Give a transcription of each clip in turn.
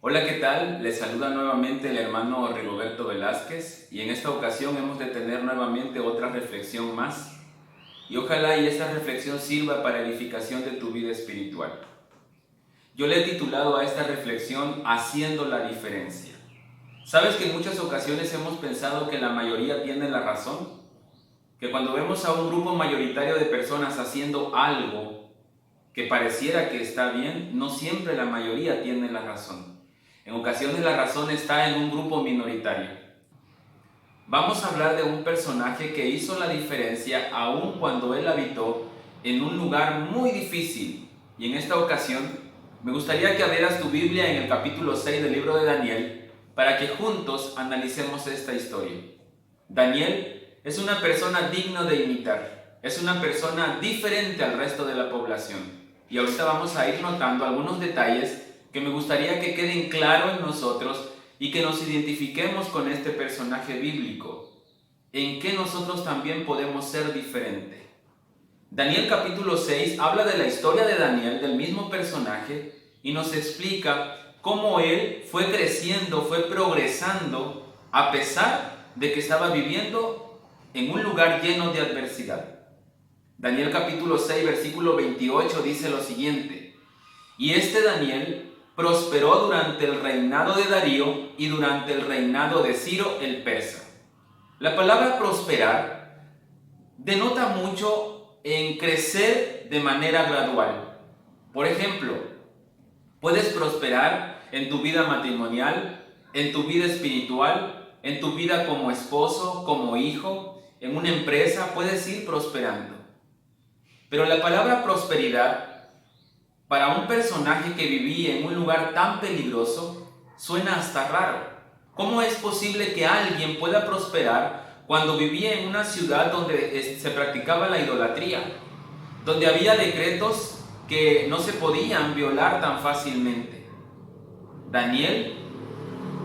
Hola, ¿qué tal? Les saluda nuevamente el hermano Rigoberto Velázquez y en esta ocasión hemos de tener nuevamente otra reflexión más y ojalá y esta reflexión sirva para edificación de tu vida espiritual. Yo le he titulado a esta reflexión Haciendo la diferencia. ¿Sabes que en muchas ocasiones hemos pensado que la mayoría tiene la razón? Que cuando vemos a un grupo mayoritario de personas haciendo algo que pareciera que está bien, no siempre la mayoría tiene la razón. En ocasiones la razón está en un grupo minoritario. Vamos a hablar de un personaje que hizo la diferencia aun cuando él habitó en un lugar muy difícil. Y en esta ocasión me gustaría que abrieras tu Biblia en el capítulo 6 del libro de Daniel para que juntos analicemos esta historia. Daniel es una persona digna de imitar, es una persona diferente al resto de la población. Y ahorita vamos a ir notando algunos detalles que me gustaría que queden claros en nosotros y que nos identifiquemos con este personaje bíblico, en que nosotros también podemos ser diferentes. Daniel capítulo 6 habla de la historia de Daniel, del mismo personaje, y nos explica cómo él fue creciendo, fue progresando, a pesar de que estaba viviendo en un lugar lleno de adversidad. Daniel capítulo 6 versículo 28 dice lo siguiente: y este Daniel prosperó durante el reinado de Darío y durante el reinado de Ciro el persa. La palabra prosperar denota mucho en crecer de manera gradual. Por ejemplo, puedes prosperar en tu vida matrimonial, en tu vida espiritual, en tu vida como esposo, como hijo, en una empresa, puedes ir prosperando. Pero la palabra prosperidad, para un personaje que vivía en un lugar tan peligroso, suena hasta raro. ¿Cómo es posible que alguien pueda prosperar cuando vivía en una ciudad donde se practicaba la idolatría, donde había decretos que no se podían violar tan fácilmente? Daniel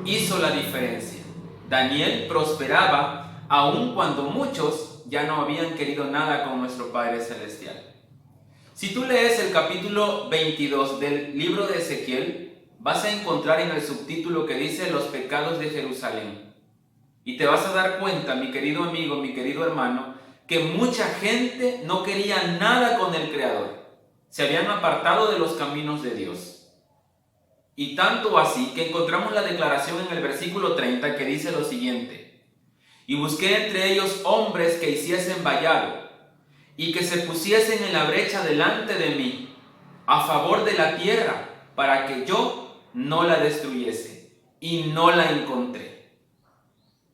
hizo la diferencia. Daniel prosperaba aun cuando muchos ya no habían querido nada con nuestro Padre Celestial. Si tú lees el capítulo 22 del libro de Ezequiel, vas a encontrar en el subtítulo que dice Los pecados de Jerusalén. Y te vas a dar cuenta, mi querido amigo, mi querido hermano, que mucha gente no quería nada con el Creador. Se habían apartado de los caminos de Dios. Y tanto así que encontramos la declaración en el versículo 30 que dice lo siguiente: y busqué entre ellos hombres que hiciesen vallado y que se pusiesen en la brecha delante de mí, a favor de la tierra, para que yo no la destruyese, y no la encontré.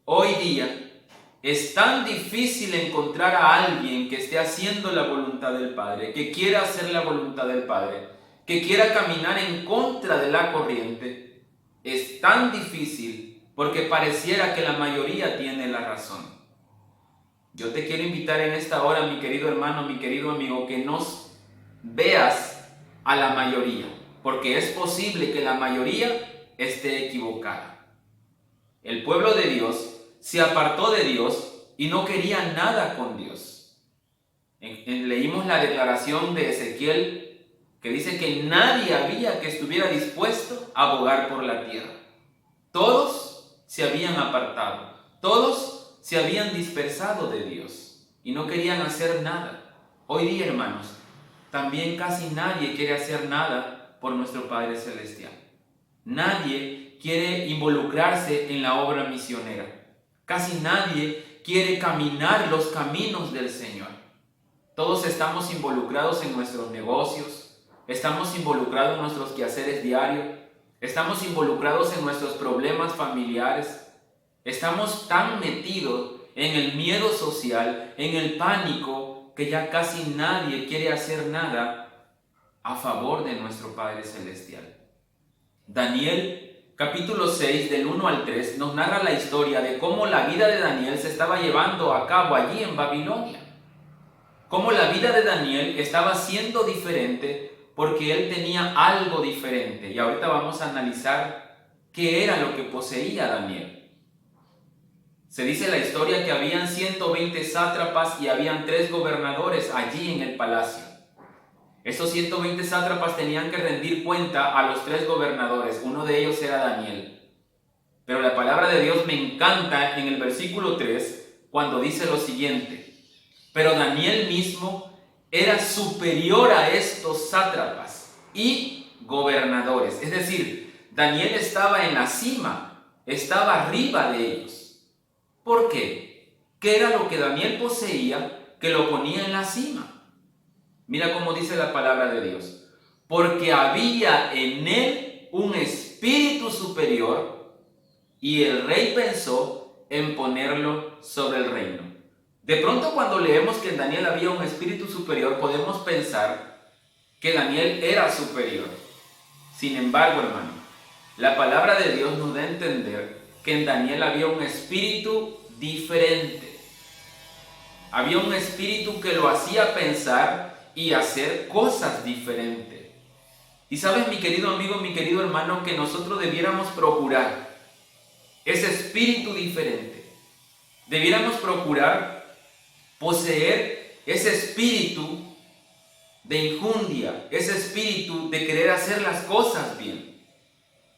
Hoy día es tan difícil encontrar a alguien que esté haciendo la voluntad del Padre, que quiera hacer la voluntad del Padre, que quiera caminar en contra de la corriente. Es tan difícil porque pareciera que la mayoría tiene la razón. Yo te quiero invitar en esta hora, mi querido hermano, mi querido amigo, que nos veas a la mayoría, porque es posible que la mayoría esté equivocada. El pueblo de Dios se apartó de Dios y no quería nada con Dios. Leímos la declaración de Ezequiel que dice que nadie había que estuviera dispuesto a abogar por la tierra. Todos se habían apartado, todos se habían dispersado de Dios y no querían hacer nada. Hoy día, hermanos, también casi nadie quiere hacer nada por nuestro Padre Celestial. Nadie quiere involucrarse en la obra misionera. Casi nadie quiere caminar los caminos del Señor. Todos estamos involucrados en nuestros negocios, estamos involucrados en nuestros quehaceres diarios, estamos involucrados en nuestros problemas familiares, estamos tan metidos en el miedo social, en el pánico, que ya casi nadie quiere hacer nada a favor de nuestro Padre Celestial. Daniel, capítulo 6, del 1 al 3, nos narra la historia de cómo la vida de Daniel se estaba llevando a cabo allí en Babilonia. Cómo la vida de Daniel estaba siendo diferente porque él tenía algo diferente. Y ahorita vamos a analizar qué era lo que poseía Daniel. Se dice la historia que habían 120 sátrapas y habían 3 gobernadores allí en el palacio. Estos 120 sátrapas tenían que rendir cuenta a los 3 gobernadores. Uno de ellos era Daniel. Pero la palabra de Dios me encanta en el versículo 3 cuando dice lo siguiente: pero Daniel mismo era superior a estos sátrapas y gobernadores. Es decir, Daniel estaba en la cima, estaba arriba de ellos. ¿Por qué? ¿Qué era lo que Daniel poseía que lo ponía en la cima? Mira cómo dice la palabra de Dios: porque había en él un espíritu superior y el rey pensó en ponerlo sobre el reino. De pronto, cuando leemos que en Daniel había un espíritu superior, podemos pensar que Daniel era superior. Sin embargo, hermano, la palabra de Dios nos da a entender que en Daniel había un espíritu diferente. Había un espíritu que lo hacía pensar y hacer cosas diferentes. Y sabes, mi querido amigo, mi querido hermano, que nosotros debiéramos procurar ese espíritu diferente. Debiéramos procurar poseer ese espíritu de injundia, ese espíritu de querer hacer las cosas bien.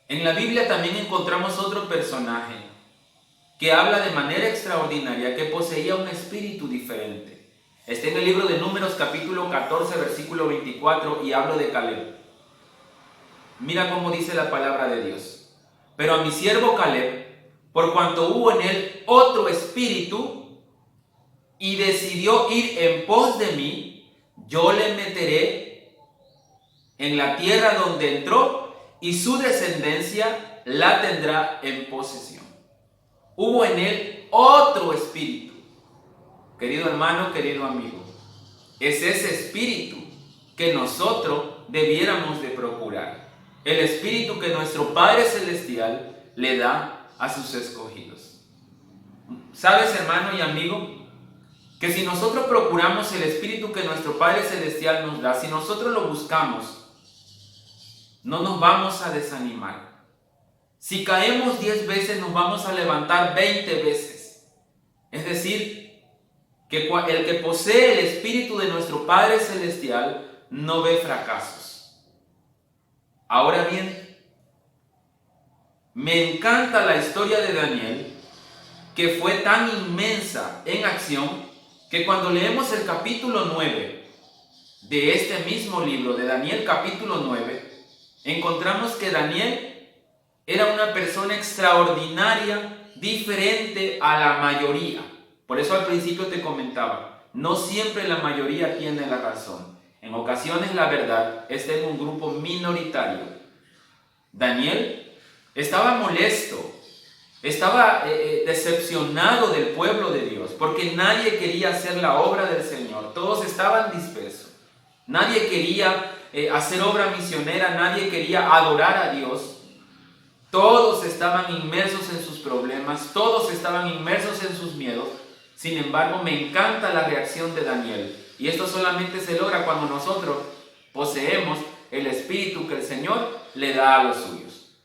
En la Biblia también encontramos otro personaje que habla de manera extraordinaria que poseía un espíritu diferente. Está en el libro de Números capítulo 14 versículo 24 y hablo de Caleb. Mira cómo dice la palabra de Dios: pero a mi siervo Caleb, por cuanto hubo en él otro espíritu y decidió ir en pos de mí, yo le meteré en la tierra donde entró y su descendencia la tendrá en posesión. Hubo en él otro espíritu. Querido hermano, querido amigo, es ese espíritu que nosotros debiéramos de procurar. El espíritu que nuestro Padre Celestial le da a sus escogidos. ¿Sabes, hermano y amigo? Que si nosotros procuramos el espíritu que nuestro Padre Celestial nos da, si nosotros lo buscamos, no nos vamos a desanimar. Si caemos 10 veces, nos vamos a levantar 20 veces. Es decir, que el que posee el espíritu de nuestro Padre Celestial no ve fracasos. Ahora bien, me encanta la historia de Daniel, que fue tan inmensa en acción, que cuando leemos el capítulo 9 de este mismo libro, de Daniel capítulo 9, encontramos que Daniel era una persona extraordinaria, diferente a la mayoría. Por eso al principio te comentaba, no siempre la mayoría tiene la razón. En ocasiones la verdad está en un grupo minoritario. Daniel estaba molesto, estaba decepcionado del pueblo de Dios, porque nadie quería hacer la obra del Señor. Todos estaban dispersos. Nadie quería hacer obra misionera, nadie quería adorar a Dios. Todos estaban inmersos en sus problemas, todos estaban inmersos en sus miedos. Sin embargo, me encanta la reacción de Daniel. Y esto solamente se logra cuando nosotros poseemos el espíritu que el Señor le da a los suyos.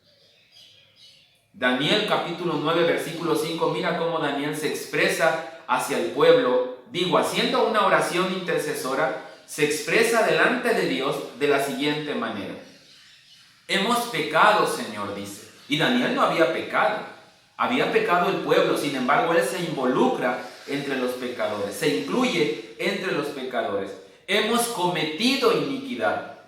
Daniel capítulo 9 versículo 5, mira cómo Daniel se expresa hacia el pueblo. Haciendo una oración intercesora, se expresa delante de Dios de la siguiente manera: hemos pecado, Señor, dice. Y Daniel no había pecado. Había pecado el pueblo, sin embargo, él se involucra entre los pecadores, se incluye entre los pecadores. Hemos cometido iniquidad,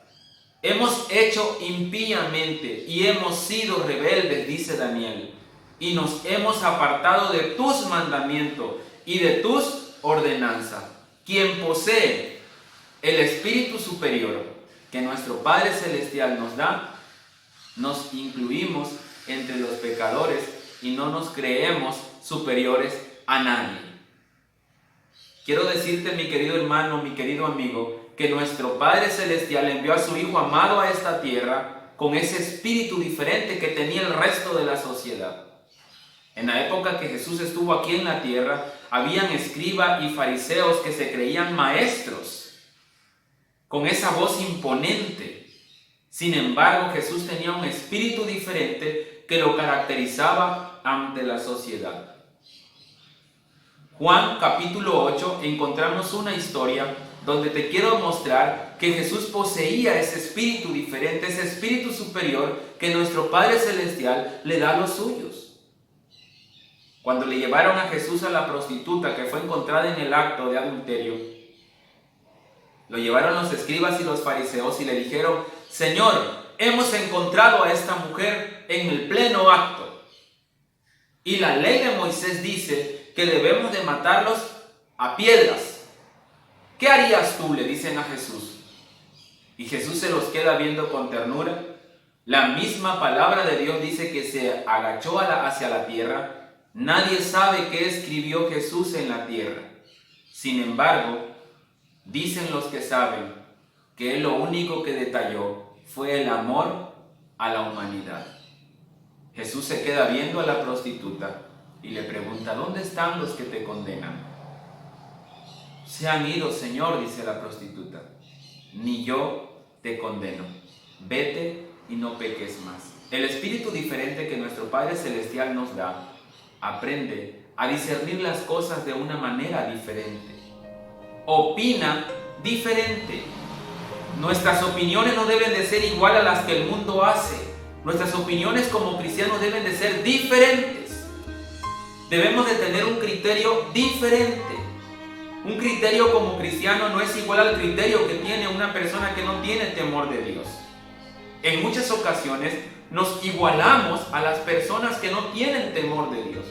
hemos hecho impíamente y hemos sido rebeldes, dice Daniel, y nos hemos apartado de tus mandamientos y de tus ordenanzas. Quien posee el espíritu superior que nuestro Padre Celestial nos da, nos incluimos entre los pecadores y no nos creemos superiores a nadie. Quiero decirte, mi querido hermano, mi querido amigo, que nuestro Padre Celestial envió a su Hijo amado a esta tierra con ese espíritu diferente que tenía el resto de la sociedad. En la época que Jesús estuvo aquí en la tierra, habían escribas y fariseos que se creían maestros, con esa voz imponente. Sin embargo, Jesús tenía un espíritu diferente que lo caracterizaba ante la sociedad. Juan capítulo 8 encontramos una historia donde te quiero mostrar que Jesús poseía ese espíritu diferente, ese espíritu superior que nuestro Padre Celestial le da a los suyos. Cuando le llevaron a Jesús a la prostituta que fue encontrada en el acto de adulterio, lo llevaron los escribas y los fariseos y le dijeron: Señor, hemos encontrado a esta mujer en el pleno acto. Y la ley de Moisés dice que debemos de matarlos a piedras. ¿Qué harías tú?, le dicen a Jesús. Y Jesús se los queda viendo con ternura. La misma palabra de Dios dice que se agachó hacia la tierra. Nadie sabe qué escribió Jesús en la tierra. Sin embargo, dicen los que saben que Él lo único que detalló fue el amor a la humanidad. Jesús se queda viendo a la prostituta y le pregunta: ¿dónde están los que te condenan? Se han ido, Señor, dice la prostituta. Ni yo te condeno. Vete y no peques más. El espíritu diferente que nuestro Padre Celestial nos da aprende a discernir las cosas de una manera diferente. Opina diferente. Nuestras opiniones no deben de ser igual a las que el mundo hace. Nuestras opiniones como cristianos deben de ser diferentes. Debemos de tener un criterio diferente. Un criterio como cristiano no es igual al criterio que tiene una persona que no tiene temor de Dios. En muchas ocasiones nos igualamos a las personas que no tienen temor de Dios.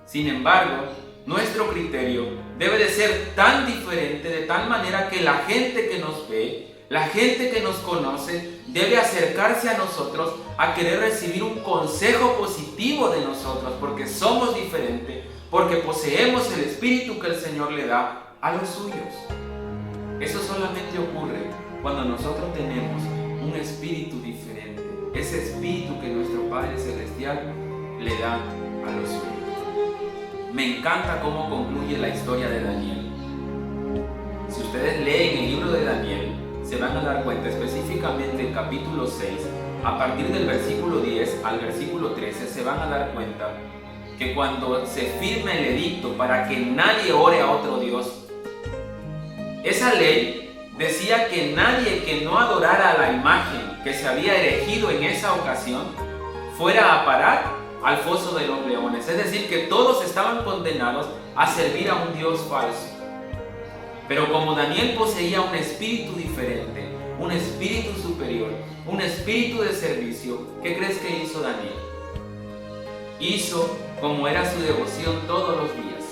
Sin embargo, nuestro criterio debe de ser tan diferente, de tal manera que la gente que nos ve, la gente que nos conoce, debe acercarse a nosotros a querer recibir un consejo positivo de nosotros, porque somos diferentes, porque poseemos el espíritu que el Señor le da a los suyos. Eso solamente ocurre cuando nosotros tenemos un espíritu diferente, ese espíritu que nuestro Padre Celestial le da a los suyos. Me encanta cómo concluye la historia de Daniel. Si ustedes leen el libro de Daniel, se van a dar cuenta, específicamente el capítulo 6, a partir del versículo 10 al versículo 13, se van a dar cuenta que cuando se firma el edicto para que nadie ore a otro Dios, esa ley decía que nadie que no adorara a la imagen que se había erigido en esa ocasión fuera a parar al foso de los leones. Es decir, que todos estaban condenados a servir a un Dios falso. Pero como Daniel poseía un espíritu diferente, un espíritu superior, un espíritu de servicio, ¿qué crees que hizo Daniel? Hizo como era su devoción todos los días.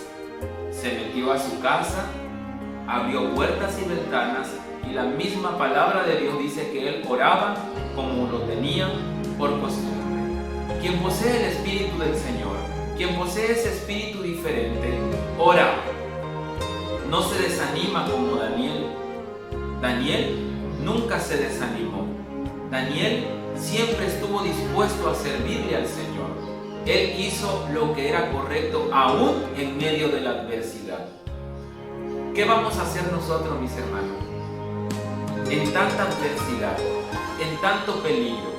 Se metió a su casa, abrió puertas y ventanas, y la misma palabra de Dios dice que él oraba como lo tenía por costumbre. Quien posee el espíritu del Señor, quien posee ese espíritu diferente, ora. No se desanima como Daniel. Daniel nunca se desanimó. Daniel siempre estuvo dispuesto a servirle al Señor. Él hizo lo que era correcto aún en medio de la adversidad. ¿Qué vamos a hacer nosotros, mis hermanos? En tanta adversidad, en tanto peligro,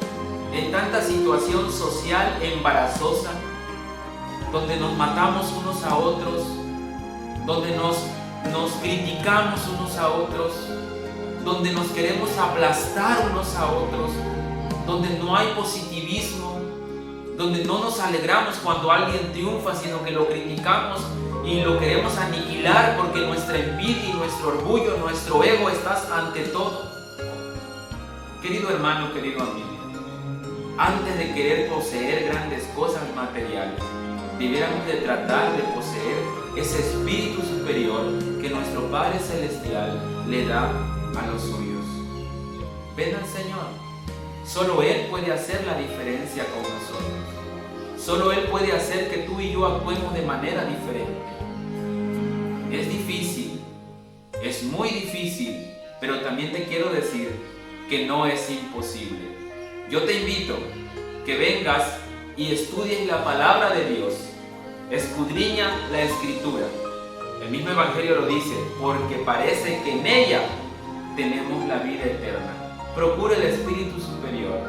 en tanta situación social embarazosa, donde nos matamos unos a otros, donde nos criticamos unos a otros, donde nos queremos aplastar unos a otros, donde no hay positivismo, donde no nos alegramos cuando alguien triunfa, sino que lo criticamos y lo queremos aniquilar porque nuestra envidia y nuestro orgullo, nuestro ego está ante todo. Querido hermano, querido amigo, antes de querer poseer grandes cosas materiales, debiéramos de tratar de poseer ese espíritu superior que nuestro Padre Celestial le da a los suyos. Ven al Señor. Solo Él puede hacer la diferencia con nosotros. Solo Él puede hacer que tú y yo actuemos de manera diferente. Es difícil, es muy difícil, pero también te quiero decir que no es imposible. Yo te invito que vengas y estudies la palabra de Dios. Escudriña la Escritura. El mismo Evangelio lo dice, porque parece que en ella tenemos la vida eterna. Procura el espíritu superior,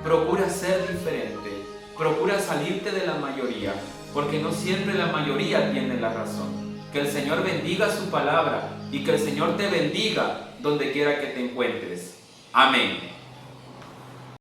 procura ser diferente, procura salirte de la mayoría, porque no siempre la mayoría tiene la razón. Que el Señor bendiga su palabra y que el Señor te bendiga donde quiera que te encuentres. Amén.